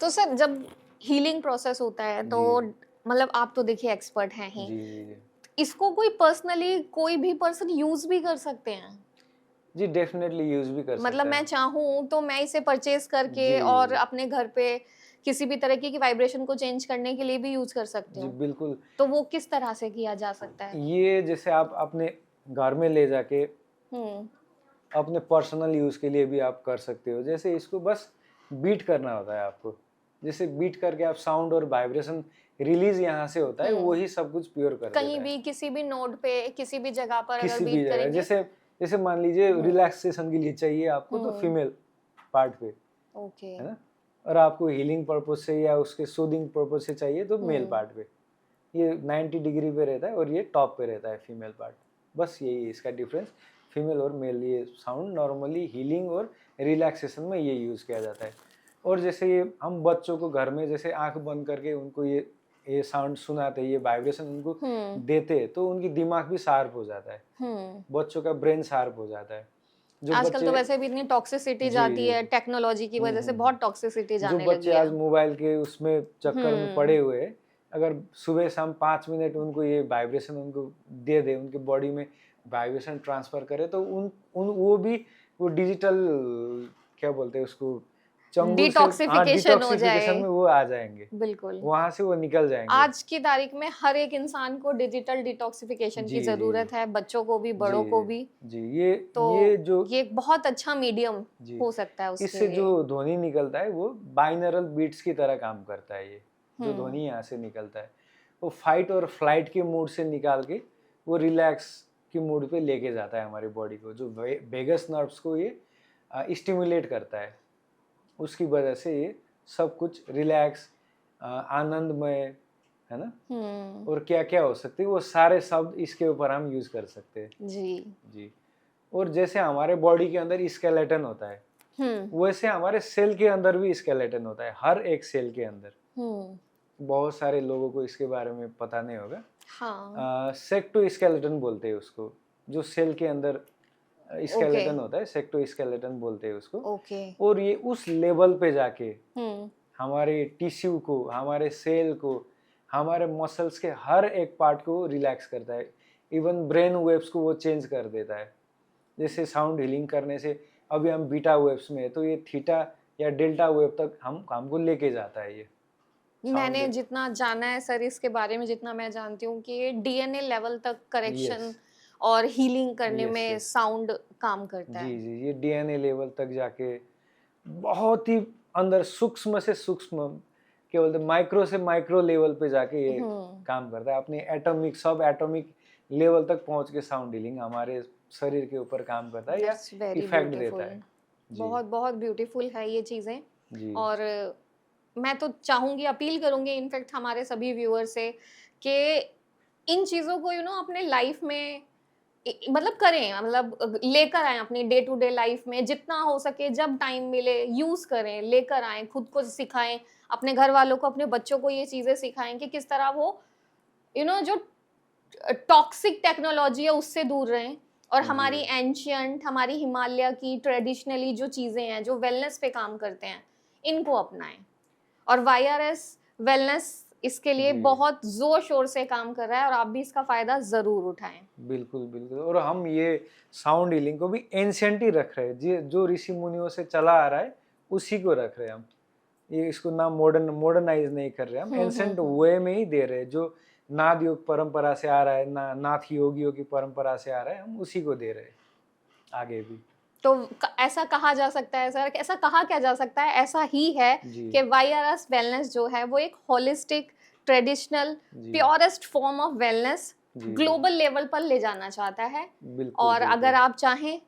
तो सर जब हीलिंग प्रोसेस होता है तो मतलब आप तो देखिए एक्सपर्ट हैं ही,
जी जी जी
इसको कोई पर्सनली कोई भी पर्सन यूज भी कर सकते हैं?
जी डेफिनेटली यूज भी कर
मतलब
सकता
मैं
है।
चाहूँ तो मैं इसे परचेज करके
जी
और अपने घर पे किसी भी तरीके की वाइब्रेशन को चेंज करने के लिए भी यूज कर सकती
जी
हूँ।
बिल्कुल।
तो वो किस तरह से किया जा सकता है?
ये जैसे आप अपने घर में ले जाके
हम्म।
अपने पर्सनल यूज के लिए भी आप कर सकते हो। जैसे इसको बस बीट करना होता है आपको। जैसे बीट करके आप साउंड और वाइब्रेशन रिलीज यहाँ से होता है, वही सब कुछ प्योर कर देता
कहीं
है।
भी किसी भी नोड पे किसी भी जगह पर अगर
किसी भी
बीट
जगह,
करेंगे।
जैसे जैसे मान लीजिए रिलैक्सेशन के लिए चाहिए आपको तो फीमेल पार्ट पे,
ओके।
है ना, और आपको हीलिंग पर्पज से या उसके सूदिंग पर्पज से चाहिए तो मेल पार्ट पे। ये 90 डिग्री पे रहता है और ये टॉप पे रहता है फीमेल पार्ट। बस यही है इसका डिफरेंस, फीमेल और मेल। ये साउंड नॉर्मली हीलिंग और रिलैक्सेशन में ये यूज़ किया जाता है। और जैसे ये हम बच्चों को घर में जैसे आंख बंद करके उनको ये साउंड सुनाते हैं, ये वाइब्रेशन उनको देते हैं, तो उनकी दिमाग भी शार्प हो जाता है, बच्चों का ब्रेन शार्प हो जाता है। जो
आजकल
बच्चे
तो वैसे भी इतनी टॉक्सिसिटी जाती है टेक्नोलॉजी की वजह से, बहुत टॉक्सिसिटी
जो
जाने
बच्चे
लगी है।
आज मोबाइल के उसमें चक्कर में पड़े हुए हैं, अगर सुबह शाम 5 मिनट उनको ये वाइब्रेशन उनको दे दे, उनके बॉडी में वाइब्रेशन ट्रांसफर करे, तो उन वो भी वो डिजिटल क्या बोलते हैं उसको, चंगुल से
डिटॉक्सिफिकेशन हो जाए।
डिटॉक्सिफिकेशन में वो आ जाएंगे,
बिल्कुल,
वहां से वो निकल जाएंगे।
आज की तारीख में हर एक इंसान को डिजिटल डिटॉक्सिफिकेशन की जरूरत है, बच्चों को भी बड़ों को भी।
जी
तो
जो
ये एक बहुत अच्छा मीडियम हो सकता है उसके
इससे
लिए।
जो ध्वनि निकलता है वो बाइनरल बीट्स की तरह काम करता है। ये जो ध्वनि यहाँ से निकलता है वो फाइट और फ्लाइट के मूड से निकाल के वो रिलैक्स के मूड पे लेके जाता है हमारी बॉडी को। जो वेगस नर्व्स को ये स्टिमुलेट करता है, उसकी वजह से ये सब कुछ रिलैक्स, आनंदमय, है ना। और क्या क्या हो सकती है वो सारे शब्द इसके ऊपर हम यूज कर सकते हैं। जी। और जैसे हमारे बॉडी के अंदर स्केलेटन होता है, वैसे हमारे सेल के अंदर भी स्केलेटन होता है, हर एक सेल के अंदर। बहुत सारे लोगों को इसके बारे में पता नहीं होगा।
हाँ।
सेक्टो स्केलेटन बोलते हैं उसको, जो सेल के अंदर स्केलेटन होता है, सेक्टो स्केलेटन बोलते हैं उसको। और ये उस लेवल पे जाके हमारे टिश्यू को, हमारे सेल को, हमारे मसल्स के हर एक पार्ट को रिलैक्स करता है। इवन ब्रेन वेव्स को वो चेंज कर देता है। जैसे साउंड हीलिंग करने से अभी हम बीटा वेव्स में है, तो ये थीटा या डेल्टा वेव तक हमको लेके जाता है। ये
मैंने जितना जाना है सर इसके बारे में, जितना मैं जानती हूँ कि ये डीएनए लेवल तक करेक्शन और हीलिंग करने में साउंड काम करता है।
जी, ये डीएनए लेवल तक जाके बहुत ही अंदर सूक्ष्म से सूक्ष्म, क्या बोलते हैं, माइक्रो से माइक्रो लेवल पे जाके ये काम करता है। अपने एटॉमिक, सब एटॉमिक लेवल तक पहुंच के साउंड हीलिंग हमारे शरीर के ऊपर काम करता है या
That's very
इफेक्ट
beautiful.
देता है। जी
बहुत बहुत ब्यूटीफुल है ये चीज़ें।
जी
और मैं तो चाहूँगी, अपील करूँगी इनफैक्ट हमारे सभी व्यूअर से कि इन चीज़ों को अपने लाइफ में मतलब करें, मतलब लेकर आएं अपनी डे टू डे लाइफ में, जितना हो सके जब टाइम मिले यूज़ करें, लेकर आएं, खुद को सिखाएं, अपने घर वालों को, अपने बच्चों को ये चीज़ें सिखाएं कि किस तरह वो जो टॉक्सिक टेक्नोलॉजी है उससे दूर रहें और हमारी
जी
एंशियंट, हमारी हिमालय की ट्रेडिशनली जो चीज़ें हैं जो वेलनेस पे काम करते हैं, इनको अपनाएं। और वाईआरएस वेलनेस इसके लिए
जी
बहुत जोर शोर से काम कर रहा है और आप भी इसका फायदा जरूर उठाएं।
बिल्कुल बिल्कुल। और हम ये साउंड हीलिंग को भी एंशियंट ही रख रहे हैं, जो ऋषि मुनियों से चला आ रहा है उसी को रख रहे हैं हम। ये इसको ना मॉडर्नाइज नहीं कर रहे, हम एंशियंट वे में ही दे रहे हैं। जो नाद योग परंपरा से आ रहा है, नाथ योगियों की परंपरा से आ रहा है, हम उसी को दे रहे हैं आगे भी।
तो ऐसा कहा जा सकता है सर, ऐसा कहा क्या जा सकता है, ऐसा ही है
जी
कि वाईआरएस वेलनेस जो है वो एक होलिस्टिक, ट्रेडिशनल,
जी
प्योरेस्ट फॉर्म ऑफ वेलनेस
जी
ग्लोबल लेवल पर ले जाना चाहता है।
बिल्कुल
और अगर
बिल्कुल
आप चाहें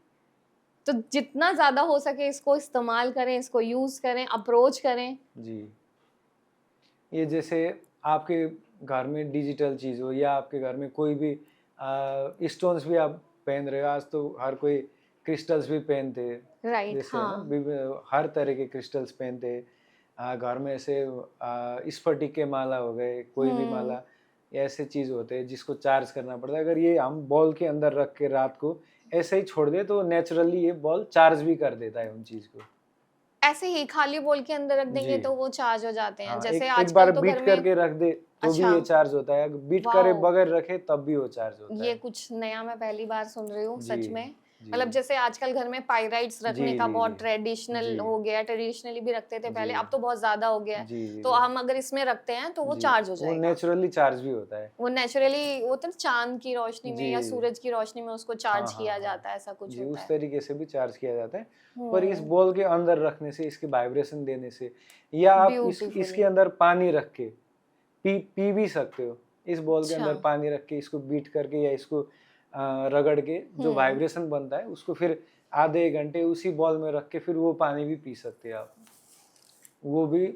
तो जितना ज़्यादा हो सके इसको इस्तेमाल करें, इसको यूज़ करें, अप्रोच करें।
जी। ये जैसे आपके घर में डिजिटल चीज़ हो या आपके घर में कोई भी स्टोन्स भी आप पहन रहे हो, आज तो हर कोई क्रिस्टल्स भी पहनते हैं,
राइट,
जैसे है ना,
हाँ।
हर तरह के क्रिस्टल्स पहनते हैं। घर में ऐसे स्फटिक के माला हो गए, कोई भी माला, ये ऐसे चीज़ होते हैं जिसको चार्ज करना पड़ता है। अगर ये हम बॉल के अंदर रख के रात को ऐसे ही छोड़ दे तो नेचुरली ये बॉल चार्ज भी कर देता है उन चीज़ को।
ऐसे ही खाली बॉल के अंदर रख देंगे
जी
तो वो चार्ज हो जाते हैं,
हाँ,
जैसे
एक
आजकल
बार
तो
बीट
घर में।
करके रख दे तो भी
अच्छा,
ये चार्ज होता है, अगर बीट करे
वाओ,
बगैर रखे तब भी वो चार्ज होता
ये
है।
कुछ नया मैं पहली बार सुन रही हूँ
जी
सच में।
जी
मतलब जैसे आजकल घर में पाइराइट्स
जी
रखने का
जी
बहुत
जी
ट्रेडिशनल
जी
हो गया है, ट्रेडिशनली भी रखते थे
जी
पहले, अब तो बहुत ज्यादा हो गया है।
जी जी
तो
जी
हम अगर इसमें रखते हैं तो वो
जी
चार्ज हो
वो
जाएगा।
नेचुरली चार्ज भी होता है।
वो नेचुरली, वो तो चांद की रोशनी में
जी
या सूरज की रोशनी में उसको
हाँ
चार्ज
हाँ
किया
हाँ
जाता है, ऐसा कुछ
जी,
होता
उस
है।
तरीके से भी चार्ज किया जाता है। पर इस
हम्म,
बॉल के अंदर रखने से, इसके वाइब्रेशन देने से, या आप इसके
ब्यूटीफुली।
अंदर पानी रख के पी भी सकते हो। इस बॉल के
अच्छा,
अंदर पानी रख के इसको बीट करके या इसको रगड़ के जो
हम्म,
वाइब्रेशन बनता है उसको फिर आधे एक घंटे उसी बॉल में रख के फिर वो पानी भी पी सकते हैं आप। वो भी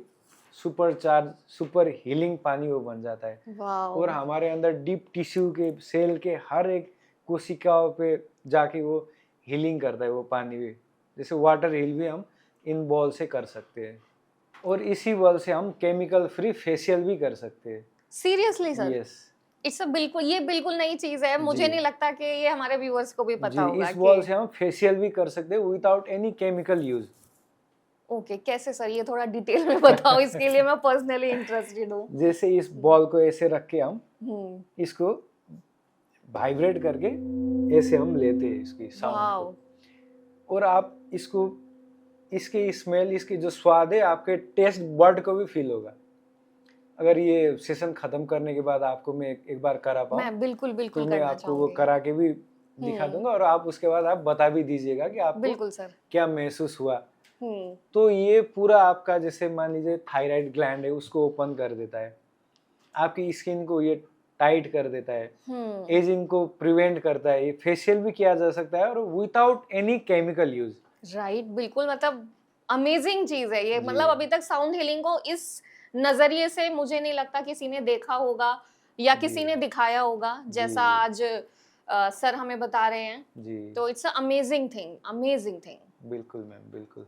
सुपर चार्ज, सुपर हीलिंग पानी वो बन जाता है।
वाओ,
और हमारे अंदर डीप टिश्यू के सेल के हर एक कोशिकाओं पे जाके वो हीलिंग करता है वो पानी भी। जैसे वाटर हील भी हम इन बॉल से कर सकते हैं और इसी बॉल से हम केमिकल फ्री फेशियल भी कर सकते हैं।
सीरियसली सर,
यस
ये बिल्कुल नई चीज है,
जी
मुझे नहीं लगता कि ये हमारे व्यूअर्स को भी पता
जी,
होगा
इस
कि।
बॉल से हम फेशियल भी कर सकते हैं without any chemical use.
Okay, कैसे सर, ये थोड़ा डिटेल में बताओ, इसके लिए मैं पर्सनली इंटरेस्टेड हूँ।
जैसे इस बॉल को ऐसे रख के हम
हम्म,
इसको वाइब्रेट करके ऐसे हम लेते हैं इसकी साउंड
वाओ,
को, और आप इसको, इसकी स्मेल, इसकी जो स्वाद है आपके टेस्ट बर्ड को भी फील होगा। अगर ये सेशन खत्म करने के बाद आपको मैं एक बार करा पाऊँ
मैं बिल्कुल
तो
बिल्कुल
मैं
करना
आपको वो
चाहूंगी।
करा के भी दिखा दूंगा और आप उसके बाद आप बता भी दीजिएगा कि आपको
बिल्कुल सर।
क्या महसूस हुआ।
हम्म,
तो ये पूरा आपका, जैसे मान लीजिए थायराइड ग्लैंड है, उसको ओपन कर देता है, आपकी स्किन को ये टाइट कर देता है, एजिंग को प्रिवेंट करता है। ये फेशियल भी किया जा सकता है और without any chemical use.
Right, बिल्कुल, मतलब अमेजिंग चीज है ये।
जी
मतलब अभी तक साउंड हीलिंग को इस नजरिए से मुझे नहीं लगता किसी ने देखा होगा या
जी
किसी ने दिखाया होगा
जी
जैसा आज सर हमें बता रहे हैं।
जी
तो it's amazing thing, amazing thing,
बिल्कुल मैम, बिल्कुल।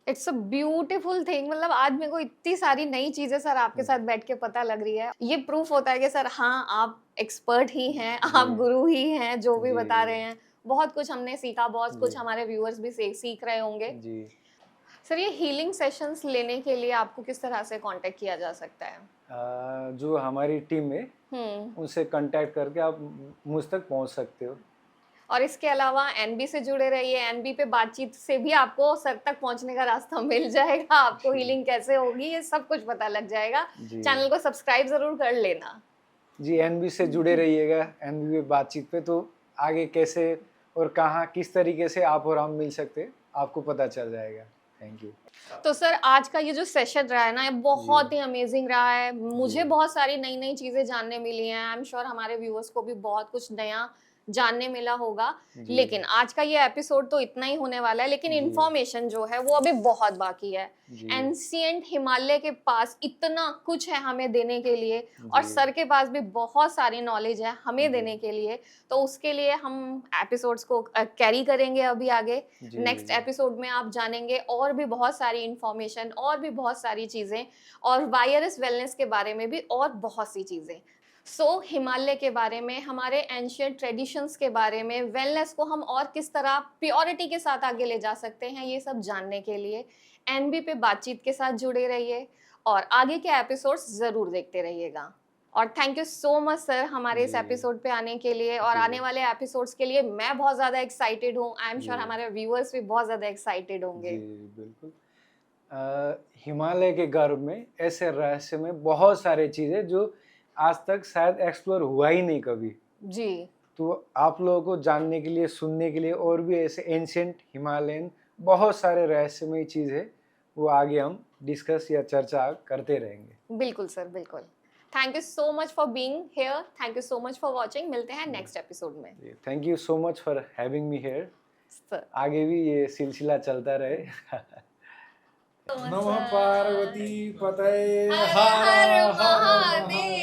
It's a beautiful thing. मतलब आज मेरे को इतनी सारी नई चीजें सर आपके साथ बैठ के पता लग रही है। ये प्रूफ होता है कि सर हाँ, आप एक्सपर्ट ही हैं, आप
जी
गुरु ही हैं, जो भी
जी
बता रहे हैं। बहुत कुछ हमने सीखा, बहुत कुछ
जी
हमारे व्यूअर्स भी सीख रहे होंगे।
जी
सर, ये हीलिंग सेशंस लेने के लिए आपको किस तरह से कांटेक्ट किया जा सकता है?
जो हमारी टीम है
हम्म,
उनसे कांटेक्ट करके आप मुझ तक पहुंच सकते हो।
और इसके अलावा एनबी से जुड़े रहिए। एनबी पे बातचीत से भी आपको सर तक पहुंचने का रास्ता मिल जाएगा, आपको
जी
हीलिंग कैसे होगी ये सब कुछ पता लग जाएगा।
जी
चैनल को सब्सक्राइब जरूर कर लेना।
जी, एनबी से जुड़े रहिएगा। एनबी पे बातचीत पे तो आगे कैसे और कहाँ किस तरीके से आप और हम मिल सकते हैं आपको पता चल जाएगा। Thank you.
तो सर, आज का ये जो सेशन रहा है ना, ये बहुत
जी
ही अमेजिंग रहा है। मुझे
जी
बहुत सारी नई नई चीजें जानने मिली हैं। आई एम श्योर हमारे व्यूअर्स को भी बहुत कुछ नया जानने मिला होगा।
जी।
लेकिन आज का ये एपिसोड तो इतना ही होने वाला है, लेकिन
जी।
इंफॉर्मेशन जो है वो अभी बहुत बाकी है।
जी।
एंशियंट हिमालय के पास इतना कुछ है हमें देने के लिए, और
जी।
सर के पास भी बहुत सारी नॉलेज है हमें
जी।
देने के लिए। तो उसके लिए हम एपिसोड्स को कैरी करेंगे अभी आगे।
जी।
नेक्स्ट
जी।
एपिसोड में आप जानेंगे और भी बहुत सारी इंफॉर्मेशन और भी बहुत सारी चीज़ें, और वायरस वेलनेस के बारे में भी और बहुत सी चीज़ें। सो हिमालय के बारे में, हमारे एंशियंट ट्रेडिशंस के बारे में, वेलनेस को हम और किस तरह प्योरिटी के साथ आगे ले जा सकते हैं, ये सब जानने के लिए एनबी पे बातचीत के साथ जुड़े रहिए और आगे के एपिसोड्स ज़रूर देखते रहिएगा। और thank you so much sir हमारे इस
जी।
एपिसोड पे आने के लिए, और
जी।
आने वाले एपिसोड्स के लिए मैं बहुत ज़्यादा एक्साइटेड हूँ। आई एम श्योर
जी।
हमारे व्यूअर्स भी बहुत ज़्यादा एक्साइटेड
जी,
होंगे।
बिल्कुल। हिमालय के गर्भ में ऐसे रहस्य में बहुत सारी चीज़ें जो आज तक शायद एक्सप्लोर हुआ ही नहीं कभी।
जी
तो आप लोगों को जानने के लिए, सुनने के लिए और भी ऐसे एंशिएंट हिमालयन बहुत सारे रहस्यमय चीज़ है, वो आगे हम डिस्कस या चर्चा करते रहेंगे।
बिल्कुल सर, बिल्कुल। Thank you so much for being here, thank you so much for watching. मिलते हैं नेक्स्ट एपिसोड में
thank you so much for having me here.
Sir.
आगे भी ये सिलसिला चलता रहे।
so much,
नमः
sir.
पार्वती पतये
हर
हर
हर
हर
महादेव।